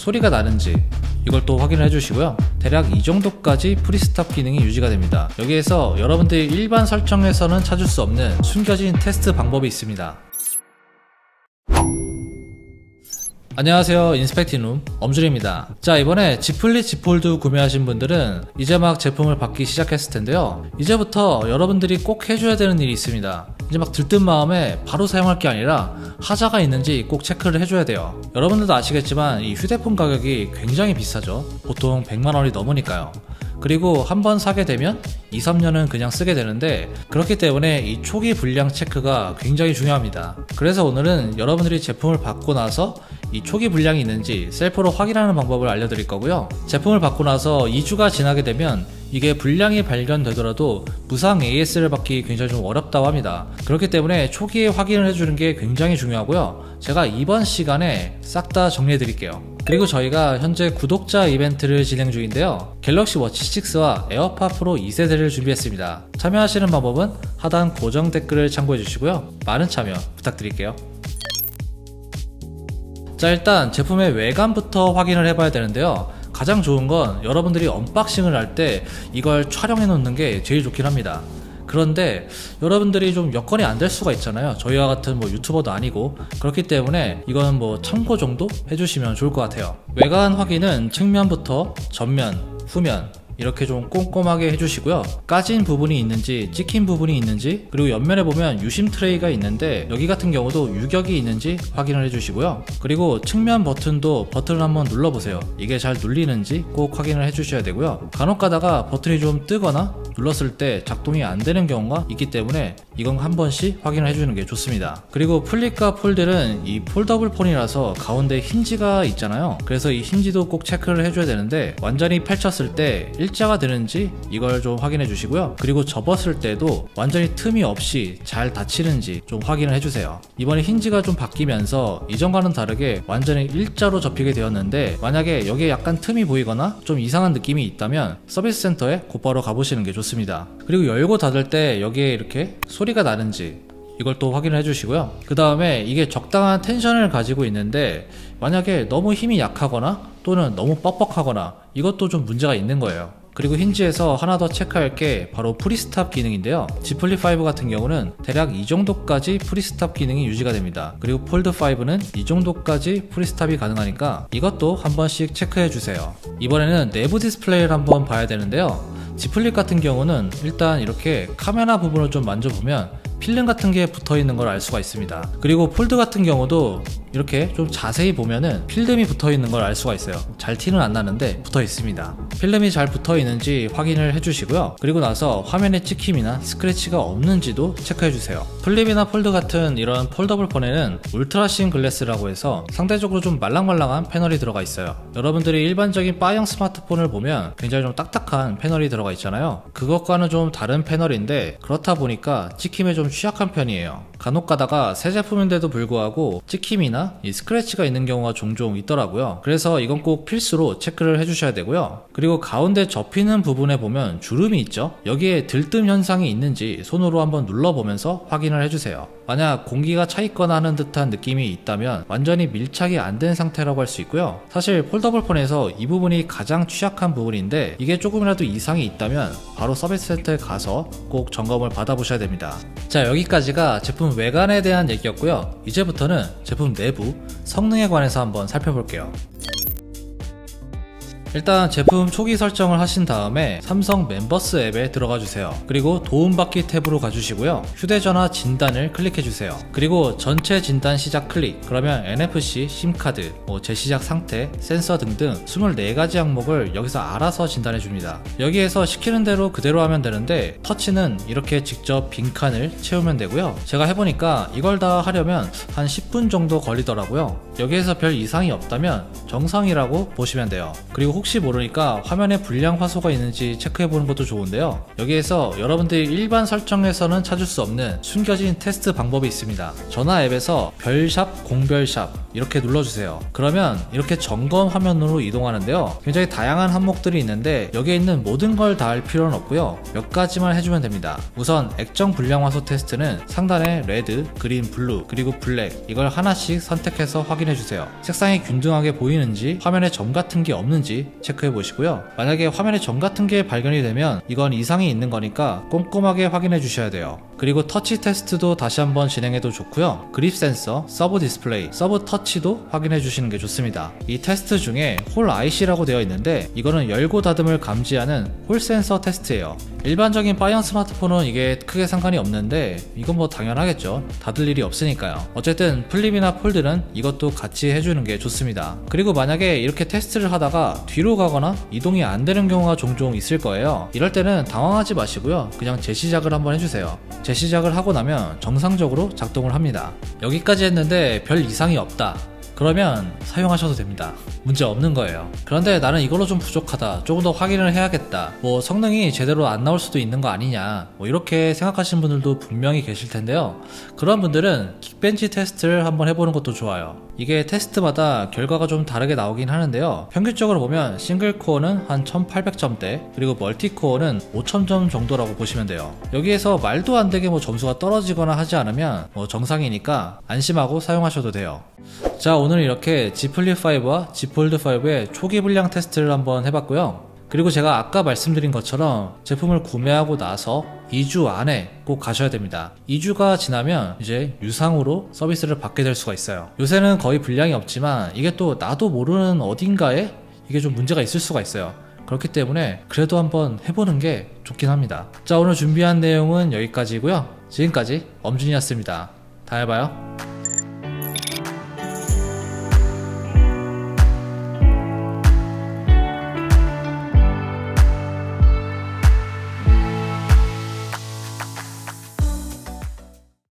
소리가 나는지 이걸 또 확인을 해주시고요. 대략 이 정도까지 프리스탑 기능이 유지가 됩니다. 여기에서 여러분들이 일반 설정에서는 찾을 수 없는 숨겨진 테스트 방법이 있습니다. 안녕하세요, 인스펙팅룸 엄준입니다. 자, 이번에 Z 플립 Z 폴드 구매하신 분들은 이제 막 제품을 받기 시작했을 텐데요. 이제부터 여러분들이 꼭 해줘야 되는 일이 있습니다. 이제 막 들뜬 마음에 바로 사용할 게 아니라 하자가 있는지 꼭 체크를 해줘야 돼요. 여러분들도 아시겠지만 이 휴대폰 가격이 굉장히 비싸죠. 보통 100만원이 넘으니까요. 그리고 한번 사게 되면 2-3년은 그냥 쓰게 되는데, 그렇기 때문에 이 초기 불량 체크가 굉장히 중요합니다. 그래서 오늘은 여러분들이 제품을 받고 나서 이 초기 불량이 있는지 셀프로 확인하는 방법을 알려드릴 거고요. 제품을 받고 나서 2주가 지나게 되면 이게 불량이 발견되더라도 무상 AS를 받기 굉장히 좀 어렵다고 합니다. 그렇기 때문에 초기에 확인을 해주는 게 굉장히 중요하고요. 제가 이번 시간에 싹 다 정리해 드릴게요. 그리고 저희가 현재 구독자 이벤트를 진행 중인데요. 갤럭시 워치 6와 에어팟 프로 2세대를 준비했습니다. 참여하시는 방법은 하단 고정 댓글을 참고해 주시고요. 많은 참여 부탁드릴게요. 자, 일단 제품의 외관부터 확인을 해봐야 되는데요. 가장 좋은 건 여러분들이 언박싱을 할 때 이걸 촬영해 놓는 게 제일 좋긴 합니다. 그런데 여러분들이 좀 여건이 안 될 수가 있잖아요. 저희와 같은 유튜버도 아니고. 그렇기 때문에 이건 참고 정도 해주시면 좋을 것 같아요. 외관 확인은 측면부터 전면, 후면 이렇게 좀 꼼꼼하게 해주시고요. 까진 부분이 있는지, 찍힌 부분이 있는지, 그리고 옆면에 보면 유심 트레이가 있는데 여기 같은 경우도 유격이 있는지 확인을 해주시고요. 그리고 측면 버튼도 버튼을 한번 눌러보세요. 이게 잘 눌리는지 꼭 확인을 해주셔야 되고요. 간혹 가다가 버튼이 좀 뜨거나 눌렀을 때 작동이 안 되는 경우가 있기 때문에 이건 한 번씩 확인을 해주는 게 좋습니다. 그리고 플립과 폴드는 이 폴더블 폰이라서 가운데 힌지가 있잖아요. 그래서 이 힌지도 꼭 체크를 해줘야 되는데, 완전히 펼쳤을 때 일자가 되는지 이걸 좀 확인해 주시고요. 그리고 접었을 때도 완전히 틈이 없이 잘 닫히는지 좀 확인을 해주세요. 이번에 힌지가 좀 바뀌면서 이전과는 다르게 완전히 일자로 접히게 되었는데, 만약에 여기에 약간 틈이 보이거나 좀 이상한 느낌이 있다면 서비스 센터에 곧바로 가보시는 게 좋습니다. 그리고 열고 닫을 때 여기에 이렇게 소리가 나는지 이걸 또 확인을 해주시고요. 그 다음에 이게 적당한 텐션을 가지고 있는데, 만약에 너무 힘이 약하거나 또는 너무 뻑뻑하거나 이것도 좀 문제가 있는 거예요. 그리고 힌지에서 하나 더 체크할 게 바로 프리스탑 기능인데요. Z 플립 5 같은 경우는 대략 이 정도까지 프리스탑 기능이 유지가 됩니다. 그리고 폴드 5는 이 정도까지 프리스탑이 가능하니까 이것도 한 번씩 체크해 주세요. 이번에는 내부 디스플레이를 한번 봐야 되는데요. Z 플립 같은 경우는 일단 이렇게 카메라 부분을 좀 만져보면 필름 같은 게 붙어 있는 걸 알 수가 있습니다. 그리고 폴드 같은 경우도 이렇게 좀 자세히 보면은 필름이 붙어 있는 걸 알 수가 있어요. 잘 티는 안 나는데 붙어 있습니다. 필름이 잘 붙어 있는지 확인을 해주시고요. 그리고 나서 화면에 찍힘이나 스크래치가 없는지도 체크해 주세요. 플립이나 폴드 같은 이런 폴더블 폰에는 울트라신 글래스라고 해서 상대적으로 좀 말랑말랑한 패널이 들어가 있어요. 여러분들이 일반적인 바형 스마트폰을 보면 굉장히 좀 딱딱한 패널이 들어가 있잖아요. 그것과는 좀 다른 패널인데, 그렇다 보니까 찍힘에 좀 취약한 편이에요. 간혹 가다가 새 제품인데도 불구하고 찍힘이나 이 스크래치가 있는 경우가 종종 있더라고요. 그래서 이건 꼭 필수로 체크를 해주셔야 되고요. 그리고 가운데 접히는 부분에 보면 주름이 있죠. 여기에 들뜸 현상이 있는지 손으로 한번 눌러보면서 확인을 해주세요. 만약 공기가 차 있거나 하는 듯한 느낌이 있다면 완전히 밀착이 안 된 상태라고 할 수 있고요. 사실 폴더블 폰에서 이 부분이 가장 취약한 부분인데, 이게 조금이라도 이상이 있다면 바로 서비스 센터에 가서 꼭 점검을 받아보셔야 됩니다. 자, 여기까지가 제품 외관에 대한 얘기였고요. 이제부터는 제품 내부 성능에 관해서 한번 살펴볼게요. 일단 제품 초기 설정을 하신 다음에 삼성 멤버스 앱에 들어가 주세요. 그리고 도움받기 탭으로 가주시고요. 휴대전화 진단을 클릭해 주세요. 그리고 전체 진단 시작 클릭. 그러면 NFC, 심카드, 재시작 상태, 센서 등등 24가지 항목을 여기서 알아서 진단해 줍니다. 여기에서 시키는 대로 그대로 하면 되는데, 터치는 이렇게 직접 빈칸을 채우면 되고요. 제가 해보니까 이걸 다 하려면 한 10분 정도 걸리더라고요. 여기에서 별 이상이 없다면 정상이라고 보시면 돼요. 그리고 혹시 모르니까 화면에 불량 화소가 있는지 체크해보는 것도 좋은데요. 여기에서 여러분들이 일반 설정에서는 찾을 수 없는 숨겨진 테스트 방법이 있습니다. 전화 앱에서 별샵, 공별샵 이렇게 눌러주세요. 그러면 이렇게 점검 화면으로 이동하는데요. 굉장히 다양한 항목들이 있는데 여기에 있는 모든 걸 다 할 필요는 없고요. 몇 가지만 해주면 됩니다. 우선 액정 불량 화소 테스트는 상단에 레드, 그린, 블루, 그리고 블랙 이걸 하나씩 선택해서 확인해주세요. 색상이 균등하게 보이는지, 화면에 점 같은 게 없는지 체크해 보시고요. 만약에 화면에 점 같은 게 발견이 되면 이건 이상이 있는 거니까 꼼꼼하게 확인해 주셔야 돼요. 그리고 터치 테스트도 다시 한번 진행해도 좋고요. 그립 센서, 서브 디스플레이, 서브 터치도 확인해 주시는 게 좋습니다. 이 테스트 중에 홀 IC라고 되어 있는데 이거는 열고 닫음을 감지하는 홀 센서 테스트예요. 일반적인 파이언 스마트폰은 이게 크게 상관이 없는데 이건 뭐 당연하겠죠. 닫을 일이 없으니까요. 어쨌든 플립이나 폴드는 이것도 같이 해주는 게 좋습니다. 그리고 만약에 이렇게 테스트를 하다가 뒤로 가거나 이동이 안 되는 경우가 종종 있을 거예요. 이럴 때는 당황하지 마시고요. 그냥 재시작을 한번 해주세요. 재시작을 하고 나면 정상적으로 작동을 합니다. 여기까지 했는데 별 이상이 없다. 그러면 사용하셔도 됩니다. 문제 없는 거예요. 그런데 나는 이걸로 좀 부족하다, 조금 더 확인을 해야겠다, 뭐 성능이 제대로 안 나올 수도 있는 거 아니냐, 뭐 이렇게 생각하시는 분들도 분명히 계실 텐데요. 그런 분들은 긱벤치 테스트를 한번 해보는 것도 좋아요. 이게 테스트마다 결과가 좀 다르게 나오긴 하는데요. 평균적으로 보면 싱글 코어는 한 1800점대, 그리고 멀티 코어는 5000점 정도라고 보시면 돼요. 여기에서 말도 안 되게 뭐 점수가 떨어지거나 하지 않으면 뭐 정상이니까 안심하고 사용하셔도 돼요. 자, 오늘 이렇게 Z 플립5와 Z 폴드5의 초기 불량 테스트를 한번 해봤고요. 그리고 제가 아까 말씀드린 것처럼 제품을 구매하고 나서 2주 안에 꼭 가셔야 됩니다. 2주가 지나면 이제 유상으로 서비스를 받게 될 수가 있어요. 요새는 거의 불량이 없지만 이게 또 나도 모르는 어딘가에 이게 좀 문제가 있을 수가 있어요. 그렇기 때문에 그래도 한번 해보는 게 좋긴 합니다. 자, 오늘 준비한 내용은 여기까지고요. 지금까지 엄준이었습니다. 다음에 봐요.